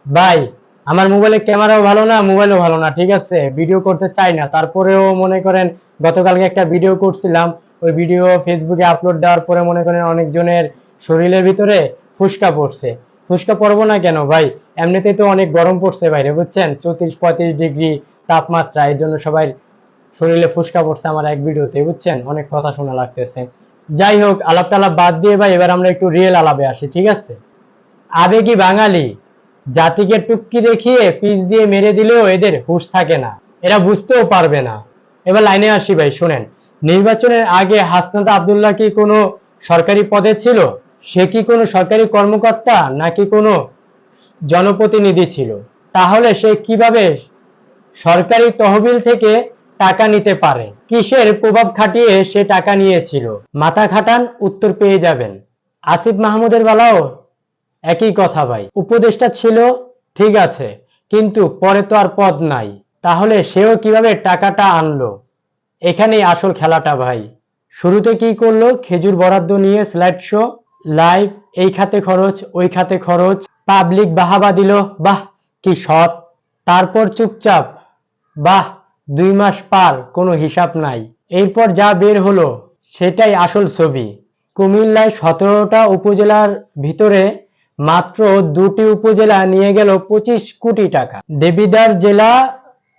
ভাই, আমার মোবাইলের ক্যামেরাও ভালো না, মোবাইলও ভালো না, ঠিক আছে? ভিডিও করতে চাই না, তারপরেও মনে করেন গতকালকে একটা ভিডিও করছিলাম। ওই ভিডিও ফেসবুকে আপলোড দেওয়ার পরে মনে করেন অনেকজনের শরীরের ভিতরে ফুসকা পড়ছে। ফুসকা পড়বো না কেন ভাই? এমনিতেই তো অনেক গরম পড়ছে বাইরে, বুঝছেন? 34-35 ডিগ্রি তাপমাত্রা, এই জন্য সবাই শরীরে ফুসকা পড়ছে আমার এক ভিডিওতে, বুঝছেন? অনেক কথা শোনা লাগতেছে। যাই হোক, আলাপ টালাপ বাদ দিয়ে ভাই এবার আমরা একটু রিয়েল আলাপে আসি, ঠিক আছে? আবেগী বাঙালি জাতিকে টুক্কি দেখিয়ে পিচ দিয়ে মেরে দিলেও এদের হুঁশ থাকে না, এরা বুঝতেও পারবে না। এবার লাইনে আসি ভাই, শুনেন। নির্বাচনের আগে হাসনাত আব্দুল্লাহ কি কোনো সরকারি পদে ছিল? সে কি কোনো সরকারি কর্মকর্তা নাকি কোনো জনপ্রতিনিধি ছিল? তাহলে সে কিভাবে সরকারি তহবিল থেকে টাকা নিতে পারে? কিসের প্রভাব খাটিয়ে সে টাকা নিয়েছিল? মাথা খাটান, উত্তর পেয়ে যাবেন। আসিফ মাহমুদের বেলাও একই কথা ভাই। উপদেষ্টা ছিল, ঠিক আছে, কিন্তু পরে তো আর পদ নাই। তাহলে সেও কিভাবে টাকাটা আনলো? এখানেই আসল খেলাটা ভাই। শুরুতে কি করলো? খেজুর বরাদ্দ নিয়ে স্লাইড শো, লাইভ, এই খাতে খরচ, ওই খাতে খরচ, পাবলিক বাহাবা দিল, বাহ কি সৎ। তারপর চুপচাপ, বাহ, 2 মাস পার, কোনো হিসাব নাই। এরপর যা বের হলো সেটাই আসল ছবি। কুমিল্লায় 17টা উপজেলার ভিতরে মাত্র 2টি উপজেলা নিয়ে গেল 25 কোটি টাকা। দেবিদ্বার জেলা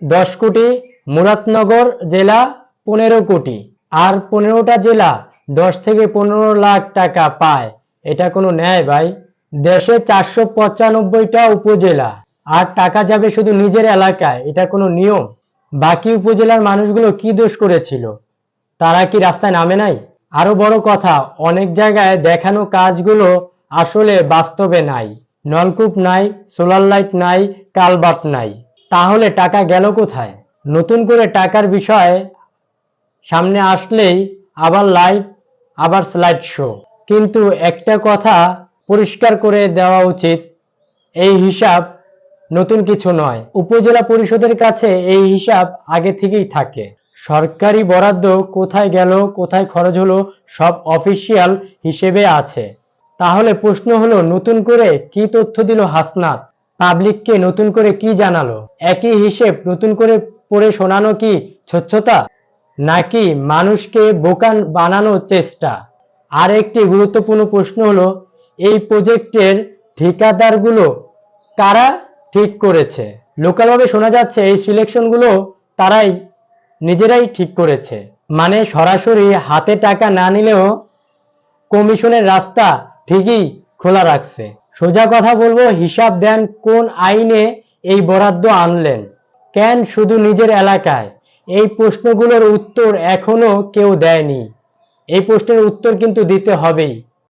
10 কোটি, মুরাদনগর জেলা 15 কোটি, আর 15টা জেলা 10 থেকে 15 লাখ টাকা পায়। এটা কোনো ন্যায় ভাই? দেশে 495টা উপজেলা, আর টাকা যাবে শুধু নিজের এলাকায়, এটা কোনো নিয়ম? বাকি উপজেলার মানুষগুলো কি দোষ করেছিল? তারা কি রাস্তায় নামে নাই? আরো বড় কথা, অনেক জায়গায় দেখানো কাজগুলো আসলে বাস্তবে নাই। নলকূপ নাই, সোলার লাইট নাই, কালভার্ট নাই। তাহলে টাকা গেল কোথায়? নতুন করে টাকার বিষয় সামনে আসলেই আবার লাইভ, আবার স্লাইড শো। কিন্তু একটা কথা পরিষ্কার করে দেওয়া উচিত, এই হিসাব নতুন কিছু নয়। উপজেলা পরিষদের কাছে এই হিসাব আগে থেকেই থাকে। সরকারি বরাদ্দ কোথায় গেল, কোথায় খরচ হলো, সব অফিসিয়াল হিসেবে আছে। তাহলে প্রশ্ন হলো, নতুন করে কি তথ্য দিল হাসনাত? পাবলিককে নতুন করে কি জানালো? একই হিসেব নতুন করে পড়ে শোনানো কি স্বচ্ছতা, নাকি মানুষকে বোকা বানানোর চেষ্টা? আর একটি গুরুত্বপূর্ণ প্রশ্ন হলো, এই প্রজেক্টের ঠিকাদারগুলো কারা ঠিক করেছে? লোকালভাবে শোনা যাচ্ছে এই সিলেকশনগুলো তারাই নিজেরাই ঠিক করেছে। মানে সরাসরি হাতে টাকা না নিলেও কমিশনের রাস্তা ঠিকই খোলা রাখছে। সোজা কথা বলবো, হিসাব দেন কোন আইনে এই বরাদ্দ আনলেন? কেন শুধু নিজের এলাকায়? এই প্রশ্নগুলোর উত্তর এখনো কেউ দেয়নি। এই প্রশ্নের উত্তর কিন্তু দিতে হবেই।